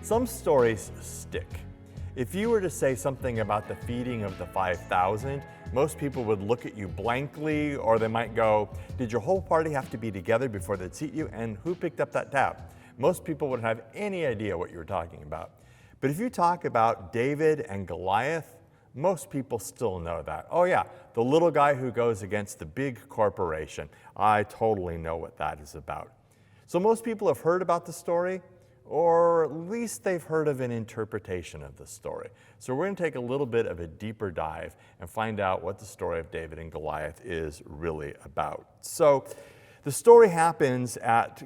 Some stories stick. If you were to say something about the feeding of the 5,000, most people would look at you blankly, or they might go, did your whole party have to be together before they'd seat you? And who picked up that tab? Most people wouldn't have any idea what you were talking about. But if you talk about David and Goliath, most people still know that. Oh yeah, the little guy who goes against the big corporation. I totally know what that is about. So most people have heard about the story, or at least they've heard of an interpretation of the story. So we're going to take a little bit of a deeper dive and find out what the story of David and Goliath is really about. So the story happens at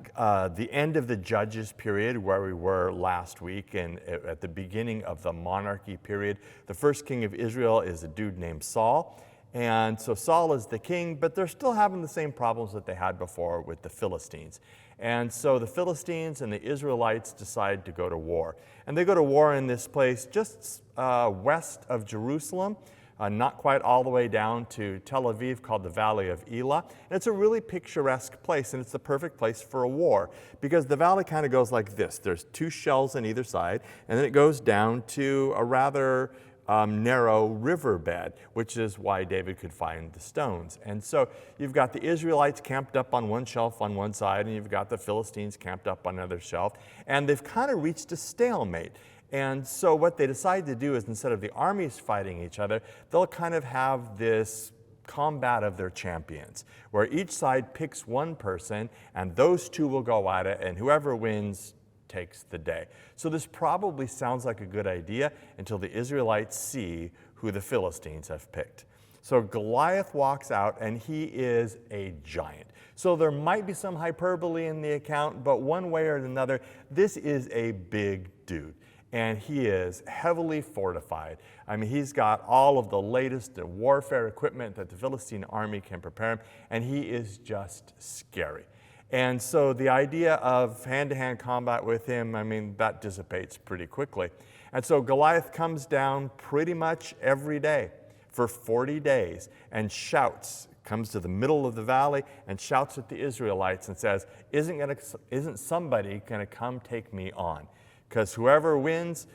the end of the Judges period, where we were last week, and at the beginning of the monarchy period. The first king of Israel is a dude named Saul. And so Saul is the king, but they're still having the same problems that they had before with the Philistines. And so the Philistines and the Israelites decide to go to war. And they go to war in this place just west of Jerusalem, not quite all the way down to Tel Aviv, called the Valley of Elah. And it's a really picturesque place, and it's the perfect place for a war, because the valley kind of goes like this. There's two shells on either side, and then it goes down to a rather narrow riverbed, which is why David could find the stones. And so you've got the Israelites camped up on one shelf on one side, and you've got the Philistines camped up on another shelf, and they've kind of reached a stalemate. And so what they decide to do is, instead of the armies fighting each other, they'll kind of have this combat of their champions, where each side picks one person, and those two will go at it, and whoever wins takes the day. So this probably sounds like a good idea until the Israelites see who the Philistines have picked. So Goliath walks out, and he is a giant. So there might be some hyperbole in the account, but one way or another, this is a big dude. And he is heavily fortified. I mean, he's got all of the latest warfare equipment that the Philistine army can prepare him, and he is just scary. And so the idea of hand-to-hand combat with him, I mean, that dissipates pretty quickly. And so Goliath comes down pretty much every day for 40 days and shouts, comes to the middle of the valley and shouts at the Israelites and says, isn't somebody going to come take me on? Because whoever wins,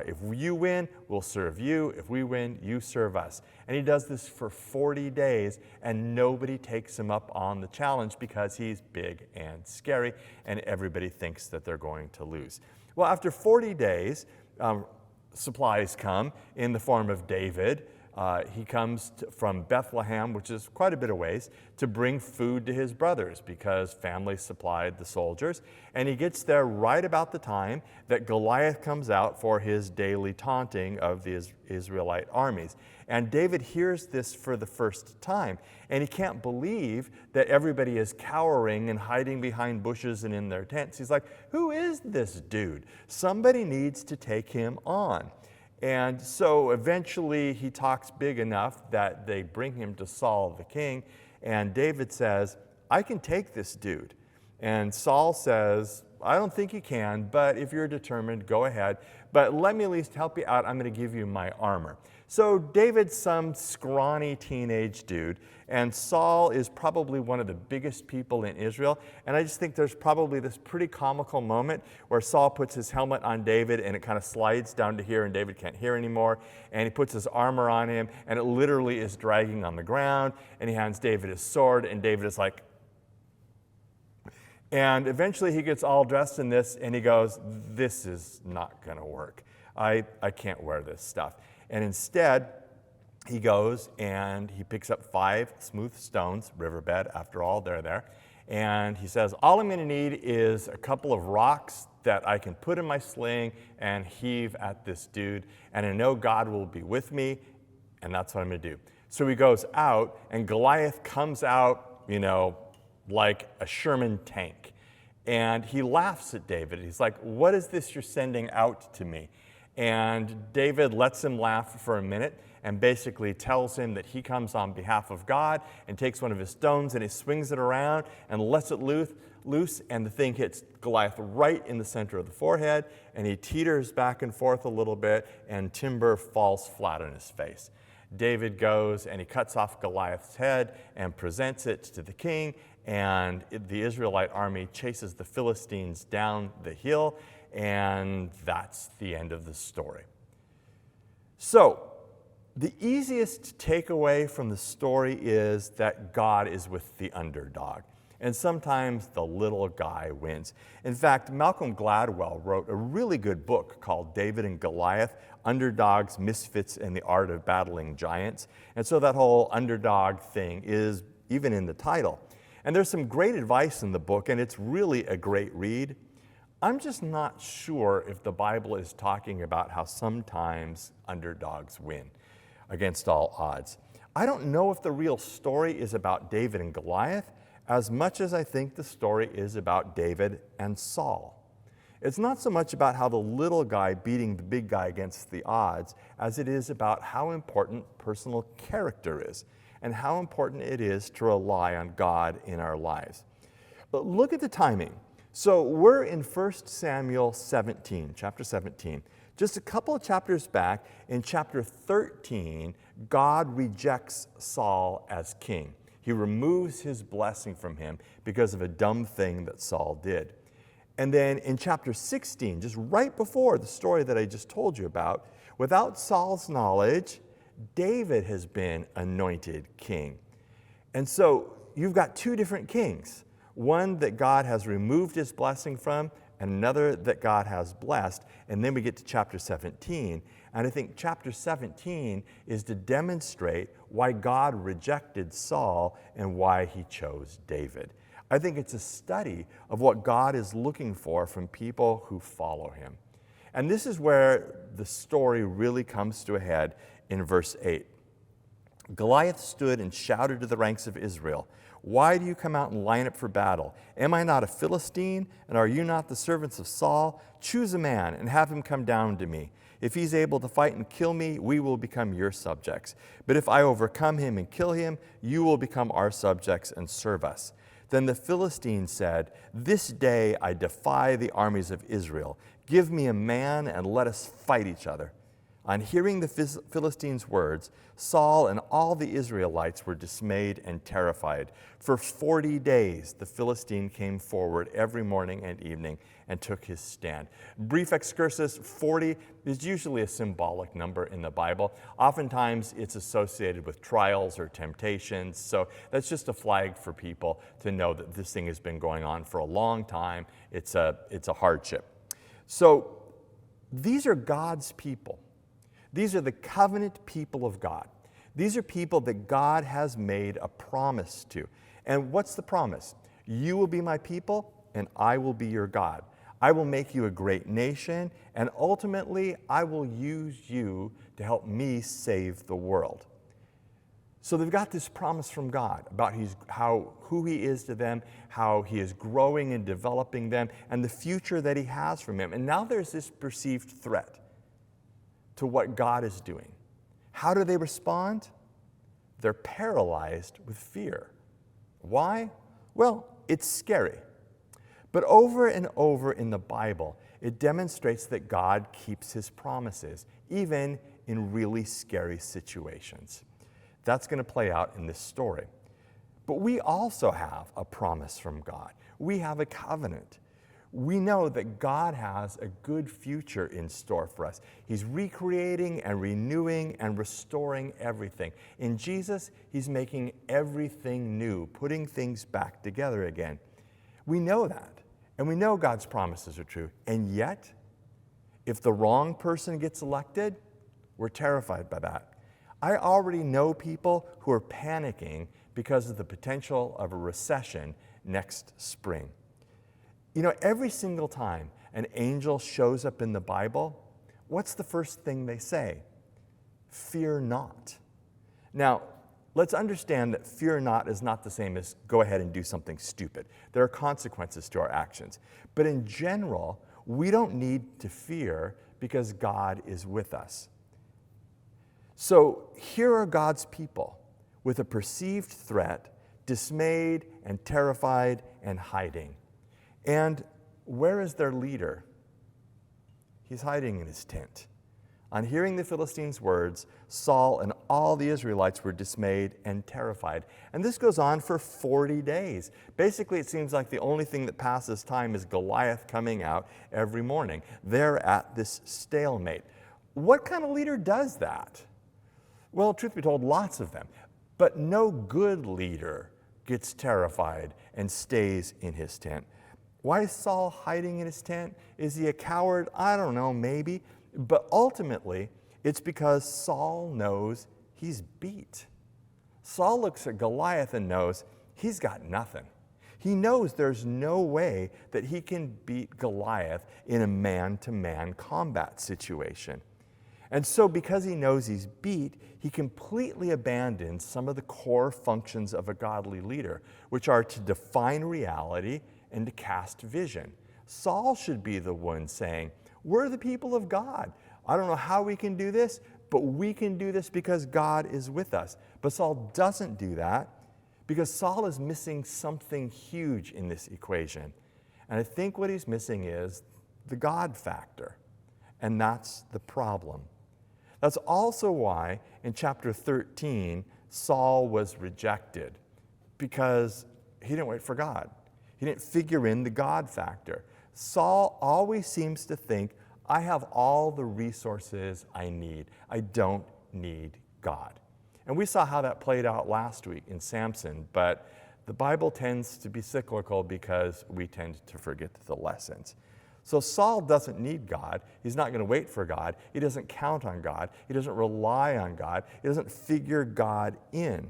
if you win, we'll serve you. If we win, you serve us. And he does this for 40 days, and nobody takes him up on the challenge because he's big and scary, and everybody thinks that they're going to lose. Well, after 40 days, supplies come in the form of David. He comes from Bethlehem, which is quite a bit of ways, to bring food to his brothers because family supplied the soldiers. And he gets there right about the time that Goliath comes out for his daily taunting of the Israelite armies. And David hears this for the first time, and he can't believe that everybody is cowering and hiding behind bushes and in their tents. He's like, who is this dude? Somebody needs to take him on. And so eventually he talks big enough that they bring him to Saul the king, and David says, I can take this dude. And Saul says, I don't think you can, but if you're determined, go ahead. But let me at least help you out. I'm going to give you my armor. So David's some scrawny teenage dude, and Saul is probably one of the biggest people in Israel. And I just think there's probably this pretty comical moment where Saul puts his helmet on David, and it kind of slides down to here, and David can't hear anymore. And he puts his armor on him, and it literally is dragging on the ground. And he hands David his sword, and David is like, and eventually he gets all dressed in this, and he goes, this is not going to work. I can't wear this stuff. And instead, he goes and he picks up 5 smooth stones, riverbed, after all, they're there. And he says, all I'm going to need is a couple of rocks that I can put in my sling and heave at this dude. And I know God will be with me, and that's what I'm going to do. So he goes out, and Goliath comes out, like a Sherman tank. And he laughs at David. He's like, what is this you're sending out to me? And David lets him laugh for a minute and basically tells him that he comes on behalf of God and takes one of his stones and he swings it around and lets it loose, and the thing hits Goliath right in the center of the forehead, and he teeters back and forth a little bit, and timber falls flat on his face. David goes and he cuts off Goliath's head and presents it to the king, and the Israelite army chases the Philistines down the hill. and that's the end of the story. So, the easiest takeaway from the story is that God is with the underdog. And sometimes the little guy wins. In fact, Malcolm Gladwell wrote a really good book called David and Goliath, Underdogs, Misfits, and the Art of Battling Giants. And so that whole underdog thing is even in the title. And there's some great advice in the book, and it's really a great read. I'm just not sure if the Bible is talking about how sometimes underdogs win against all odds. I don't know if the real story is about David and Goliath as much as I think the story is about David and Saul. It's not so much about how the little guy beating the big guy against the odds as it is about how important personal character is and how important it is to rely on God in our lives. But look at the timing. So we're in 1 Samuel 17, chapter 17. Just a couple of chapters back, in chapter 13, God rejects Saul as king. He removes his blessing from him because of a dumb thing that Saul did. And then in chapter 16, just right before the story that I just told you about, without Saul's knowledge, David has been anointed king. And so you've got two different kings, one that God has removed his blessing from, and another that God has blessed. And then we get to chapter 17. And I think chapter 17 is to demonstrate why God rejected Saul and why he chose David. I think it's a study of what God is looking for from people who follow him. And this is where the story really comes to a head in verse 8. Goliath stood and shouted to the ranks of Israel, "Why do you come out and line up for battle? Am I not a Philistine, and are you not the servants of Saul? Choose a man and have him come down to me. If he's able to fight and kill me, we will become your subjects. But if I overcome him and kill him, you will become our subjects and serve us." Then the Philistine said, "This day I defy the armies of Israel. Give me a man and let us fight each other." On hearing the Philistines' words, Saul and all the Israelites were dismayed and terrified. For 40 days, the Philistine came forward every morning and evening and took his stand. Brief excursus, 40 is usually a symbolic number in the Bible. Oftentimes, it's associated with trials or temptations. So that's just a flag for people to know that this thing has been going on for a long time. It's a hardship. So these are God's people. These are the covenant people of God. These are people that God has made a promise to. And what's the promise? You will be my people, and I will be your God. I will make you a great nation, and ultimately, I will use you to help me save the world. So they've got this promise from God about who he is to them, how he is growing and developing them, and the future that he has for them. And now there's this perceived threat to what God is doing. How do they respond? They're paralyzed with fear. Why? Well, it's scary. But over and over in the Bible, it demonstrates that God keeps his promises, even in really scary situations. That's going to play out in this story. But we also have a promise from God. We have a covenant. We know that God has a good future in store for us. He's recreating and renewing and restoring everything. In Jesus, he's making everything new, putting things back together again. We know that, and we know God's promises are true. And yet, if the wrong person gets elected, we're terrified by that. I already know people who are panicking because of the potential of a recession next spring. You know, every single time an angel shows up in the Bible, what's the first thing they say? Fear not. Now, let's understand that fear not is not the same as go ahead and do something stupid. There are consequences to our actions. But in general, we don't need to fear because God is with us. So here are God's people with a perceived threat, dismayed and terrified and hiding. And where is their leader? He's hiding in his tent. On hearing the Philistines' words, Saul and all the Israelites were dismayed and terrified. And this goes on for 40 days. Basically, it seems like the only thing that passes time is Goliath coming out every morning. They're at this stalemate. What kind of leader does that? Well, truth be told, lots of them. But no good leader gets terrified and stays in his tent. Why is Saul hiding in his tent? Is he a coward? I don't know, maybe. But ultimately, it's because Saul knows he's beat. Saul looks at Goliath and knows he's got nothing. He knows there's no way that he can beat Goliath in a man-to-man combat situation. And so because he knows he's beat, he completely abandons some of the core functions of a godly leader, which are to define reality and to cast vision. Saul should be the one saying, we're the people of God. I don't know how we can do this, but we can do this because God is with us. But Saul doesn't do that because Saul is missing something huge in this equation. And I think what he's missing is the God factor. And that's the problem. That's also why in chapter 13, Saul was rejected, because he didn't wait for God. He didn't figure in the God factor. Saul always seems to think, I have all the resources I need. I don't need God. And we saw how that played out last week in Samson, but the Bible tends to be cyclical because we tend to forget the lessons. So Saul doesn't need God. He's not going to wait for God. He doesn't count on God. He doesn't rely on God. He doesn't figure God in.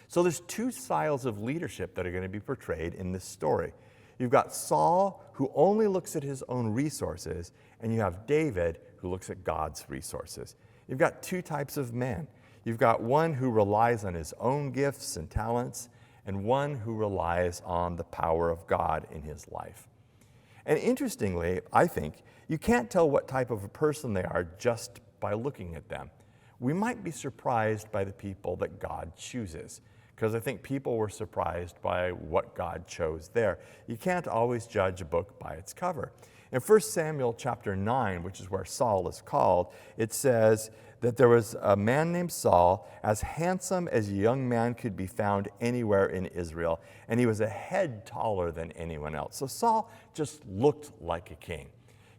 So there's two styles of leadership that are going to be portrayed in this story. You've got Saul, who only looks at his own resources, and you have David, who looks at God's resources. You've got two types of men. You've got one who relies on his own gifts and talents, and one who relies on the power of God in his life. And interestingly, I think, you can't tell what type of a person they are just by looking at them. We might be surprised by the people that God chooses, because I think people were surprised by what God chose there. You can't always judge a book by its cover. In 1 Samuel chapter 9, which is where Saul is called, it says that there was a man named Saul, as handsome as a young man could be found anywhere in Israel, and he was a head taller than anyone else. So Saul just looked like a king.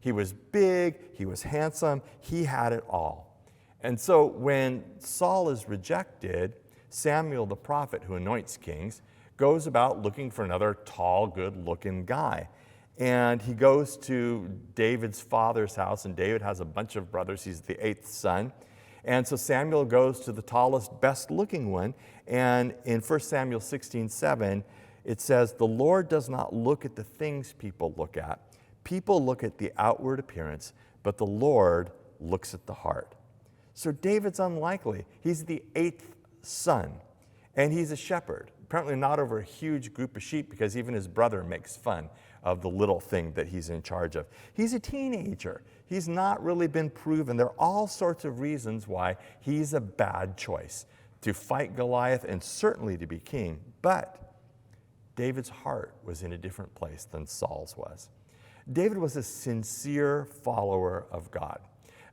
He was big, he was handsome, he had it all. And so when Saul is rejected, Samuel the prophet, who anoints kings, goes about looking for another tall, good-looking guy. And he goes to David's father's house, and David has a bunch of brothers. He's the 8th son. And so Samuel goes to the tallest, best-looking one. And in 1 Samuel 16:7, it says, "The Lord does not look at the things people look at. People look at the outward appearance, but the Lord looks at the heart." So David's unlikely. He's the 8th son, and he's a shepherd. Apparently not over a huge group of sheep, because even his brother makes fun of the little thing that he's in charge of. He's a teenager. He's not really been proven. There are all sorts of reasons why he's a bad choice to fight Goliath and certainly to be king. But David's heart was in a different place than Saul's was. David was a sincere follower of God.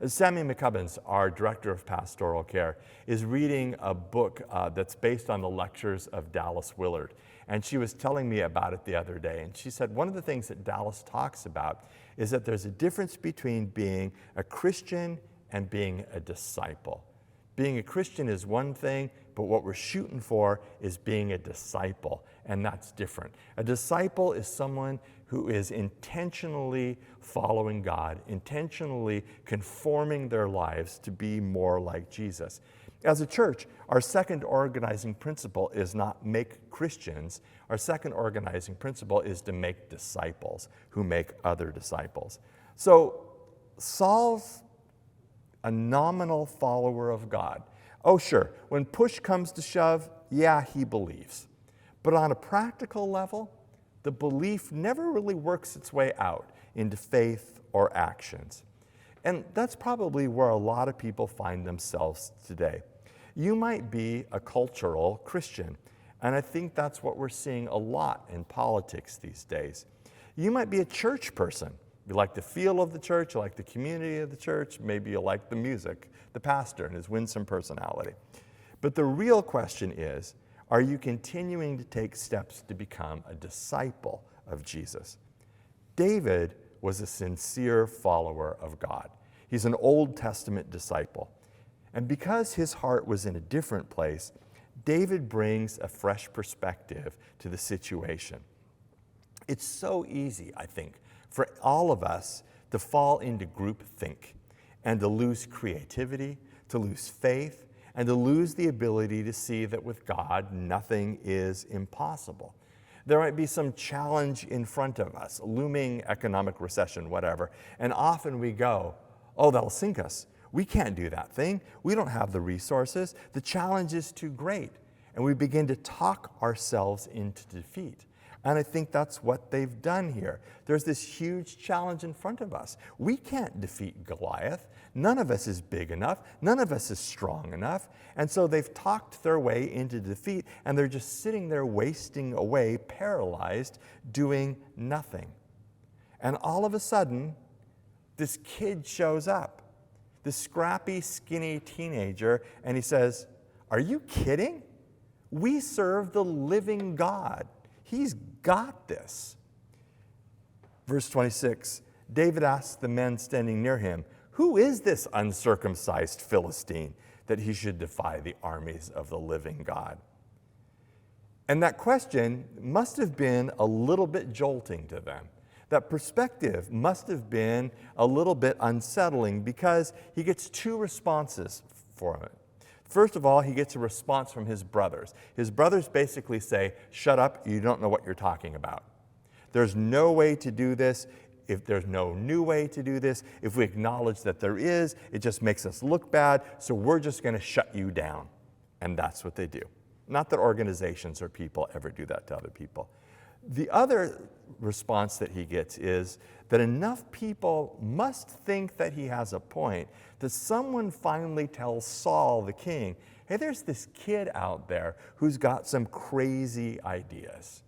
Sammy McCubbins, our director of pastoral care, is reading a book that's based on the lectures of Dallas Willard. And she was telling me about it the other day. And she said one of the things that Dallas talks about is that there's a difference between being a Christian and being a disciple. Being a Christian is one thing, but what we're shooting for is being a disciple, and that's different. A disciple is someone who is intentionally following God, intentionally conforming their lives to be more like Jesus. As a church, our second organizing principle is not make Christians. Our second organizing principle is to make disciples who make other disciples. So Saul's a nominal follower of God. Oh, sure, when push comes to shove, yeah, he believes. But on a practical level, the belief never really works its way out into faith or actions. And that's probably where a lot of people find themselves today. You might be a cultural Christian, and I think that's what we're seeing a lot in politics these days. You might be a church person, You like the feel of the church, you like the community of the church, maybe you like the music, the pastor and his winsome personality. But the real question is, are you continuing to take steps to become a disciple of Jesus? David was a sincere follower of God. He's an Old Testament disciple. And because his heart was in a different place, David brings a fresh perspective to the situation. It's so easy, I think, for all of us to fall into groupthink and to lose creativity, to lose faith, and to lose the ability to see that with God, nothing is impossible. There might be some challenge in front of us, looming economic recession, whatever, and often we go, oh, that'll sink us. We can't do that thing. We don't have the resources. The challenge is too great. And we begin to talk ourselves into defeat. And I think that's what they've done here. There's this huge challenge in front of us. We can't defeat Goliath. None of us is big enough. None of us is strong enough. And so they've talked their way into defeat, and they're just sitting there wasting away, paralyzed, doing nothing. And all of a sudden, this kid shows up, this scrappy, skinny teenager, and he says, "Are you kidding? We serve the living God. He's got this." Verse 26, David asks the men standing near him, "Who is this uncircumcised Philistine that he should defy the armies of the living God?" And that question must have been a little bit jolting to them. That perspective must have been a little bit unsettling because he gets two responses for it. First of all, he gets a response from his brothers. His brothers basically say, "Shut up, you don't know what you're talking about. There's no way to do this. If there's no new way to do this, if we acknowledge that there is, it just makes us look bad, so we're just going to shut you down." And that's what they do. Not that organizations or people ever do that to other people. The other response that he gets is that enough people must think that he has a point that someone finally tells Saul, the king, "Hey, there's this kid out there who's got some crazy ideas."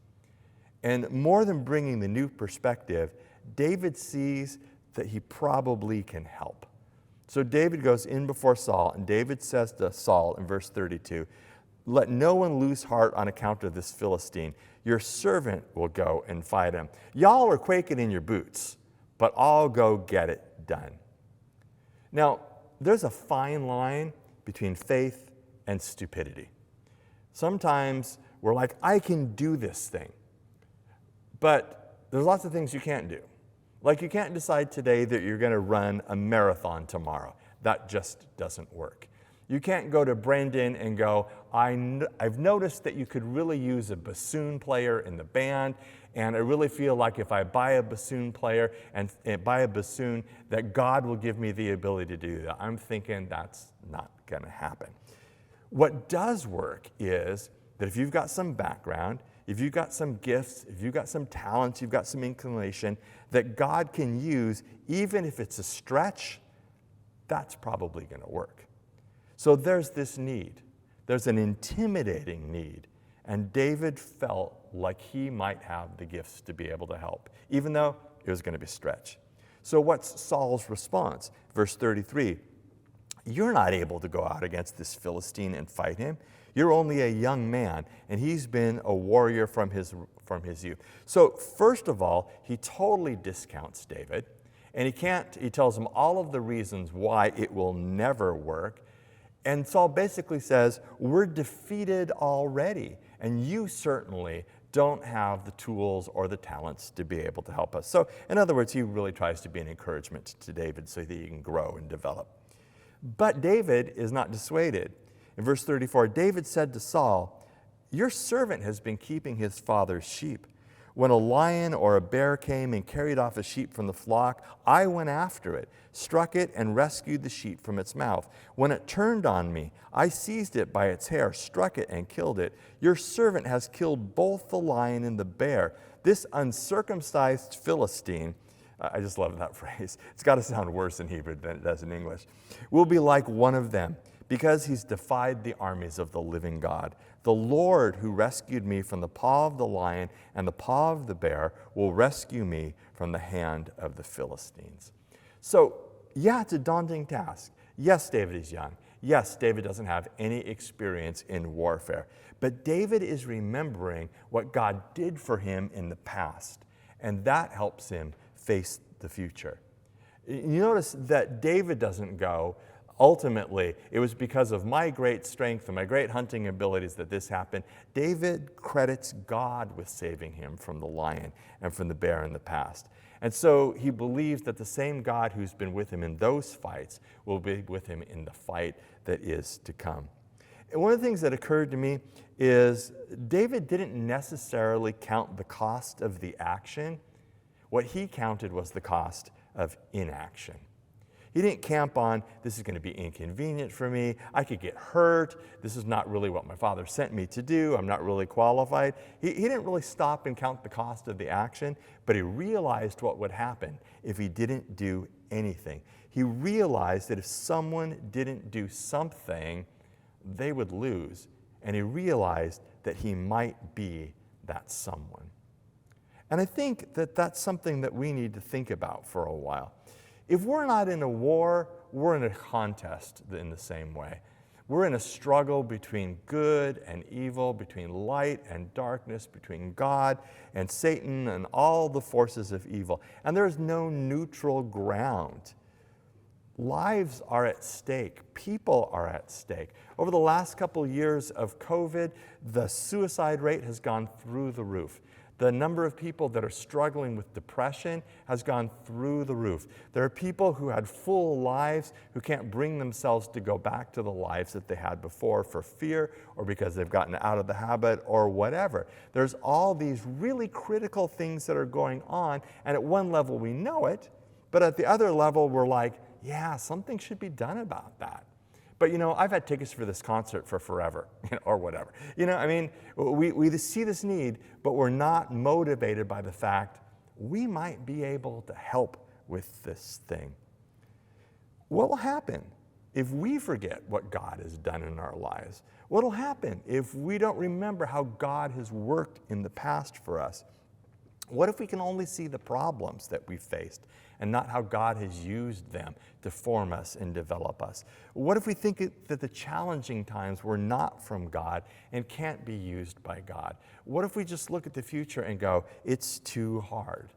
And more than bringing the new perspective, David sees that he probably can help. So David goes in before Saul, and David says to Saul in verse 32, "Let no one lose heart on account of this Philistine. Your servant will go and fight him. Y'all are quaking in your boots, but I'll go get it done." Now, there's a fine line between faith and stupidity. Sometimes we're like, "I can do this thing," but there's lots of things you can't do. Like you can't decide today that you're going to run a marathon tomorrow. That just doesn't work. You can't go to Brendan and go, I've noticed that you could really use a bassoon player in the band, and I really feel like if I buy a bassoon player and buy a bassoon, that God will give me the ability to do that. I'm thinking that's not going to happen. What does work is that if you've got some background, if you've got some gifts, if you've got some talents, you've got some inclination that God can use, even if it's a stretch, that's probably going to work. So there's this need. There's an intimidating need. And David felt like he might have the gifts to be able to help, even though it was going to be a stretch. So what's Saul's response? Verse 33, "You're not able to go out against this Philistine and fight him. You're only a young man, and he's been a warrior from his youth." So first of all, he totally discounts David, and he tells him all of the reasons why it will never work. And Saul basically says, "We're defeated already, and you certainly don't have the tools or the talents to be able to help us." So in other words, he really tries to be an encouragement to David so that he can grow and develop. But David is not dissuaded. In verse 34, David said to Saul, "Your servant has been keeping his father's sheep. When a lion or a bear came and carried off a sheep from the flock, I went after it, struck it, and rescued the sheep from its mouth. When it turned on me, I seized it by its hair, struck it, and killed it. Your servant has killed both the lion and the bear. This uncircumcised Philistine," I just love that phrase. It's got to sound worse in Hebrew than it does in English, "will be like one of them, because he's defied the armies of the living God. The Lord who rescued me from the paw of the lion and the paw of the bear will rescue me from the hand of the Philistines. So, yeah, it's a daunting task. Yes, David is young. Yes, David doesn't have any experience in warfare. But David is remembering what God did for him in the past, and that helps him face the future. You notice that David doesn't go, ultimately, it was because of my great strength and my great hunting abilities that this happened. David credits God with saving him from the lion and from the bear in the past. And so he believes that the same God who's been with him in those fights will be with him in the fight that is to come. And one of the things that occurred to me is David didn't necessarily count the cost of the action. What he counted was the cost of inaction. He didn't camp on, this is going to be inconvenient for me, I could get hurt, this is not really what my father sent me to do, I'm not really qualified. He didn't really stop and count the cost of the action, but he realized what would happen if he didn't do anything. He realized that if someone didn't do something, they would lose. And he realized that he might be that someone. And I think that that's something that we need to think about for a while. If we're not in a war, we're in a contest in the same way. We're in a struggle between good and evil, between light and darkness, between God and Satan and all the forces of evil. And there's no neutral ground. Lives are at stake. People are at stake. Over the last couple years of COVID, the suicide rate has gone through the roof. The number of people that are struggling with depression has gone through the roof. There are people who had full lives who can't bring themselves to go back to the lives that they had before for fear or because they've gotten out of the habit or whatever. There's all these really critical things that are going on, and at one level we know it, but at the other level we're like, yeah, something should be done about that. But, I've had tickets for this concert for forever, or whatever. We see this need, but we're not motivated by the fact we might be able to help with this thing. What will happen if we forget what God has done in our lives? What will happen if we don't remember how God has worked in the past for us? What if we can only see the problems that we faced and not how God has used them to form us and develop us? What if we think that the challenging times were not from God and can't be used by God? What if we just look at the future and go, it's too hard?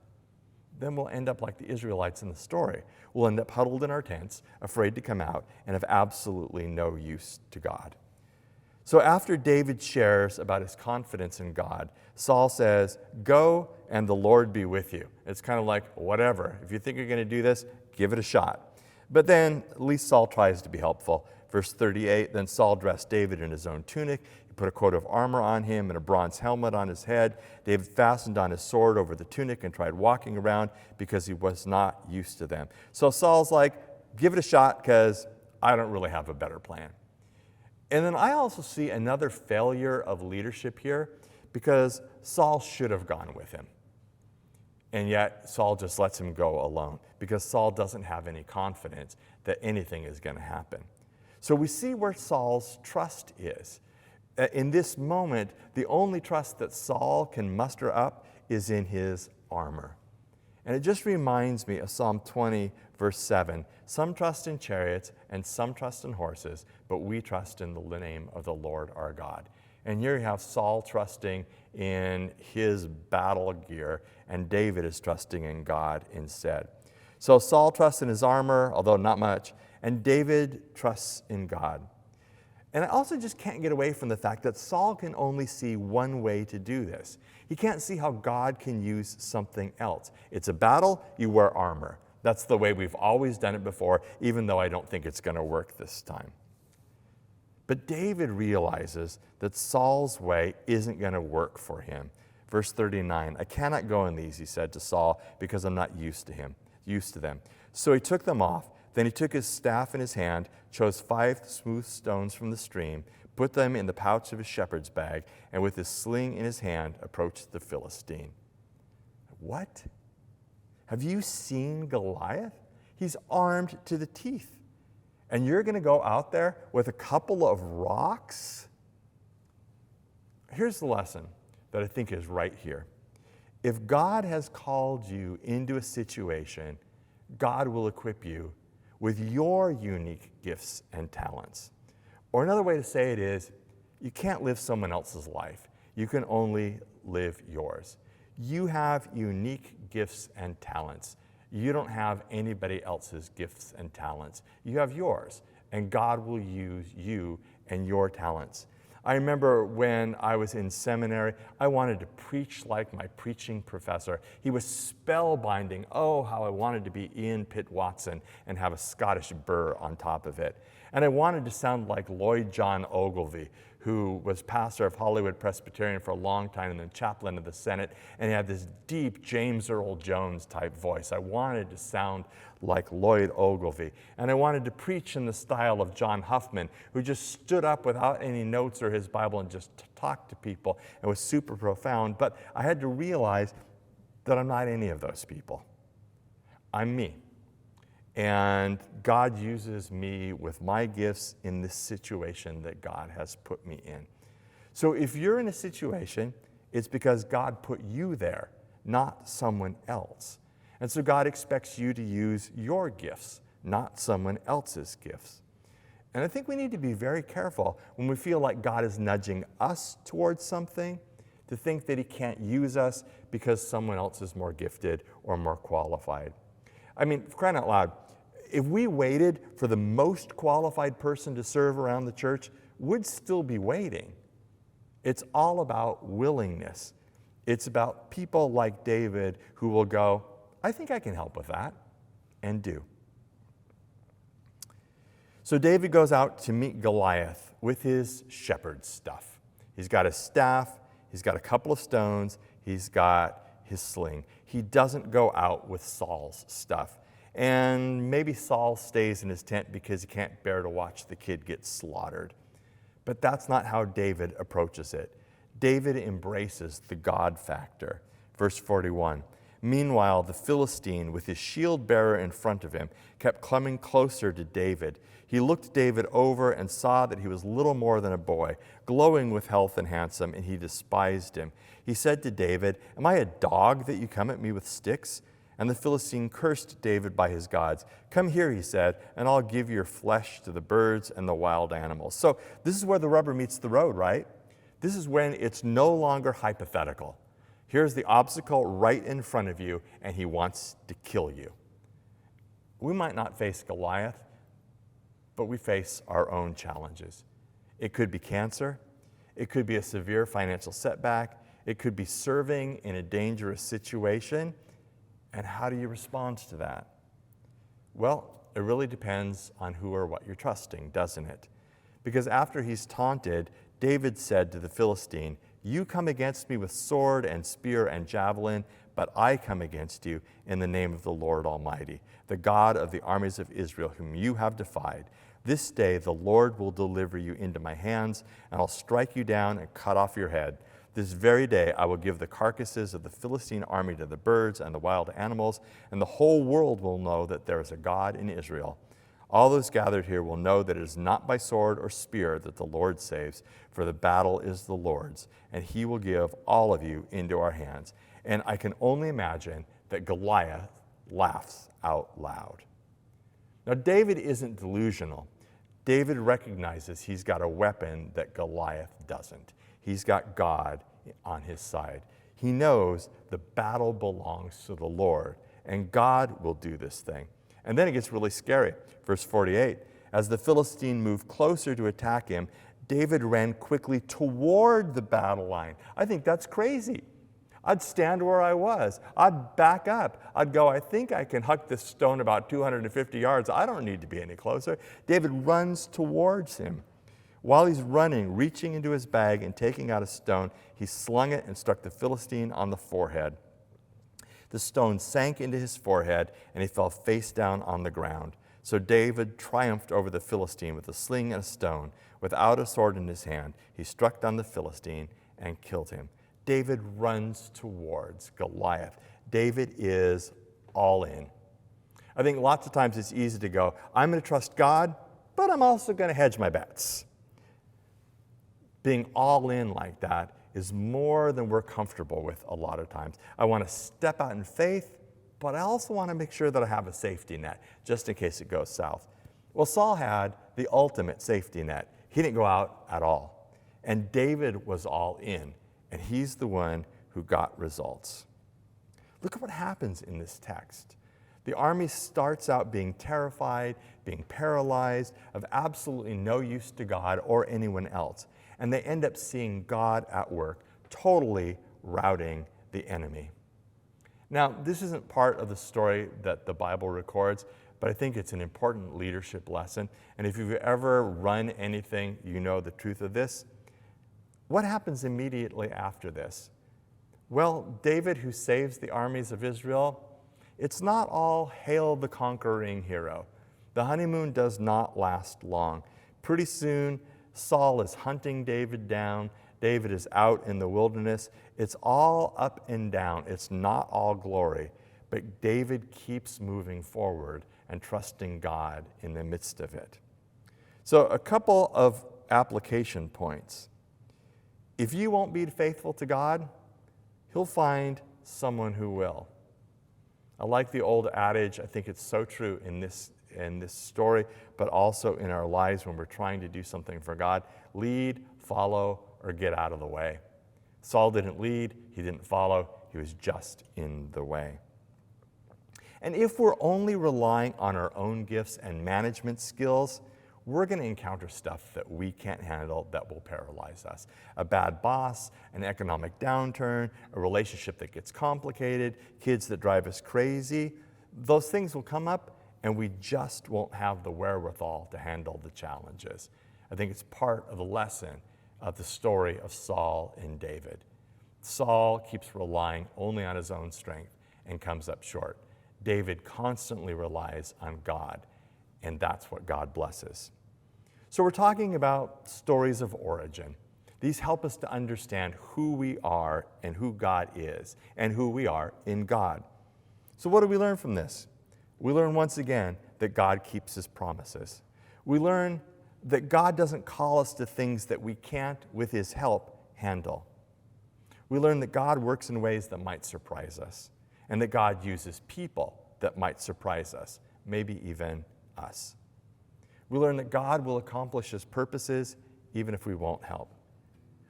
Then we'll end up like the Israelites in the story. We'll end up huddled in our tents, afraid to come out, and of absolutely no use to God. So after David shares about his confidence in God, Saul says, go and the Lord be with you. It's kind of like, whatever. If you think you're going to do this, give it a shot. But then at least Saul tries to be helpful. Verse 38, then Saul dressed David in his own tunic. He put a coat of armor on him and a bronze helmet on his head. David fastened on his sword over the tunic and tried walking around because he was not used to them. So Saul's like, give it a shot because I don't really have a better plan. And then I also see another failure of leadership here because Saul should have gone with him. And yet Saul just lets him go alone because Saul doesn't have any confidence that anything is going to happen. So we see where Saul's trust is. In this moment, the only trust that Saul can muster up is in his armor. And it just reminds me of Psalm 20, verse 7. Some trust in chariots and some trust in horses, but we trust in the name of the Lord our God. And here you have Saul trusting in his battle gear, and David is trusting in God instead. So Saul trusts in his armor, although not much, and David trusts in God. And I also just can't get away from the fact that Saul can only see one way to do this. He can't see how God can use something else. It's a battle, you wear armor. That's the way we've always done it before, even though I don't think it's going to work this time. But David realizes that Saul's way isn't going to work for him. Verse 39, I cannot go in these, he said to Saul, because I'm not used to them. So he took them off. Then he took his staff in his hand, chose 5 smooth stones from the stream, put them in the pouch of his shepherd's bag, and with his sling in his hand, approached the Philistine. What? Have you seen Goliath? He's armed to the teeth. And you're going to go out there with a couple of rocks? Here's the lesson that I think is right here. If God has called you into a situation, God will equip you with your unique gifts and talents. Or another way to say it is, you can't live someone else's life. You can only live yours. You have unique gifts and talents. You don't have anybody else's gifts and talents. You have yours, and God will use you and your talents. I remember when I was in seminary, I wanted to preach like my preaching professor. He was spellbinding. Oh, how I wanted to be Ian Pitt Watson and have a Scottish burr on top of it. And I wanted to sound like Lloyd John Ogilvie, who was pastor of Hollywood Presbyterian for a long time and then chaplain of the Senate, and he had this deep James Earl Jones type voice. I wanted to sound like Lloyd Ogilvie. And I wanted to preach in the style of John Huffman, who just stood up without any notes or his Bible and just talked to people and was super profound. But I had to realize that I'm not any of those people. I'm me. And God uses me with my gifts in this situation that God has put me in. So if you're in a situation, it's because God put you there, not someone else. And so God expects you to use your gifts, not someone else's gifts. And I think we need to be very careful when we feel like God is nudging us towards something, to think that he can't use us because someone else is more gifted or more qualified. I mean, for crying out loud, if we waited for the most qualified person to serve around the church, we'd still be waiting. It's all about willingness. It's about people like David who will go, I think I can help with that, and do. So David goes out to meet Goliath with his shepherd stuff. He's got his staff, he's got a couple of stones, he's got his sling. He doesn't go out with Saul's stuff. And maybe Saul stays in his tent because he can't bear to watch the kid get slaughtered. But that's not how David approaches it. David embraces the God factor. Verse 41, meanwhile, the Philistine, with his shield bearer in front of him, kept coming closer to David. He looked David over and saw that he was little more than a boy, glowing with health and handsome, and he despised him. He said to David, am I a dog that you come at me with sticks? And the Philistine cursed David by his gods. Come here, he said, and I'll give your flesh to the birds and the wild animals. So this is where the rubber meets the road, right? This is when it's no longer hypothetical. Here's the obstacle right in front of you, and he wants to kill you. We might not face Goliath, but we face our own challenges. It could be cancer. It could be a severe financial setback. It could be serving in a dangerous situation. And how do you respond to that? Well, it really depends on who or what you're trusting, doesn't it? Because after he's taunted, David said to the Philistine, you come against me with sword and spear and javelin, but I come against you in the name of the Lord Almighty, the God of the armies of Israel, whom you have defied. This day the Lord will deliver you into my hands, and I'll strike you down and cut off your head. This very day I will give the carcasses of the Philistine army to the birds and the wild animals, and the whole world will know that there is a God in Israel. All those gathered here will know that it is not by sword or spear that the Lord saves, for the battle is the Lord's, and he will give all of you into our hands. And I can only imagine that Goliath laughs out loud. Now, David isn't delusional. David recognizes he's got a weapon that Goliath doesn't. He's got God on his side. He knows the battle belongs to the Lord, and God will do this thing. And then it gets really scary. Verse 48, as the Philistine moved closer to attack him, David ran quickly toward the battle line. I think that's crazy. I'd stand where I was. I'd back up. I'd go, I think I can huck this stone about 250 yards. I don't need to be any closer. David runs towards him. While he's running, reaching into his bag and taking out a stone, he slung it and struck the Philistine on the forehead. The stone sank into his forehead, and he fell face down on the ground. So David triumphed over the Philistine with a sling and a stone. Without a sword in his hand, he struck down the Philistine and killed him. David runs towards Goliath. David is all in. I think lots of times it's easy to go, I'm going to trust God, but I'm also going to hedge my bets. Being all in like that is more than we're comfortable with a lot of times. I want to step out in faith, but I also want to make sure that I have a safety net just in case it goes south. Well, Saul had the ultimate safety net. He didn't go out at all. And David was all in, and he's the one who got results. Look at what happens in this text. The army starts out being terrified, being paralyzed, of absolutely no use to God or anyone else. And they end up seeing God at work, totally routing the enemy. Now, this isn't part of the story that the Bible records, but I think it's an important leadership lesson. And if you've ever run anything, you know the truth of this. What happens immediately after this? Well, David, who saves the armies of Israel, it's not all hail the conquering hero. The honeymoon does not last long. Pretty soon, Saul is hunting David down. David is out in the wilderness. It's all up and down. It's not all glory. But David keeps moving forward and trusting God in the midst of it. So a couple of application points. If you won't be faithful to God, He'll find someone who will. I like the old adage. I think it's so true in this story, but also in our lives when we're trying to do something for God. Lead, follow, or get out of the way. Saul didn't lead, he didn't follow, he was just in the way. And if we're only relying on our own gifts and management skills, we're going to encounter stuff that we can't handle that will paralyze us. A bad boss, an economic downturn, a relationship that gets complicated, kids that drive us crazy. Those things will come up and we just won't have the wherewithal to handle the challenges. I think it's part of the lesson of the story of Saul and David. Saul keeps relying only on his own strength and comes up short. David constantly relies on God, and that's what God blesses. So we're talking about stories of origin. These help us to understand who we are and who God is and who we are in God. So what do we learn from this? We learn once again that God keeps His promises. We learn that God doesn't call us to things that we can't, with His help, handle. We learn that God works in ways that might surprise us, and that God uses people that might surprise us, maybe even us. We learn that God will accomplish His purposes even if we won't help.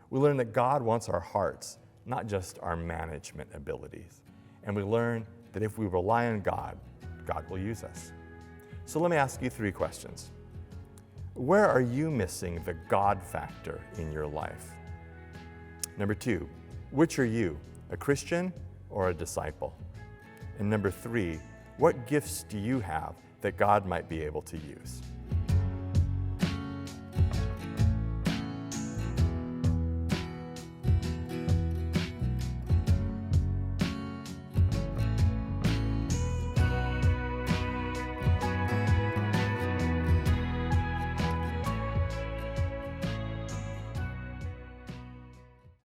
We learn that God wants our hearts, not just our management abilities. And we learn that if we rely on God, God will use us. So let me ask you 3 questions. Where are you missing the God factor in your life? Number 2, which are you, a Christian or a disciple? And number 3, what gifts do you have that God might be able to use?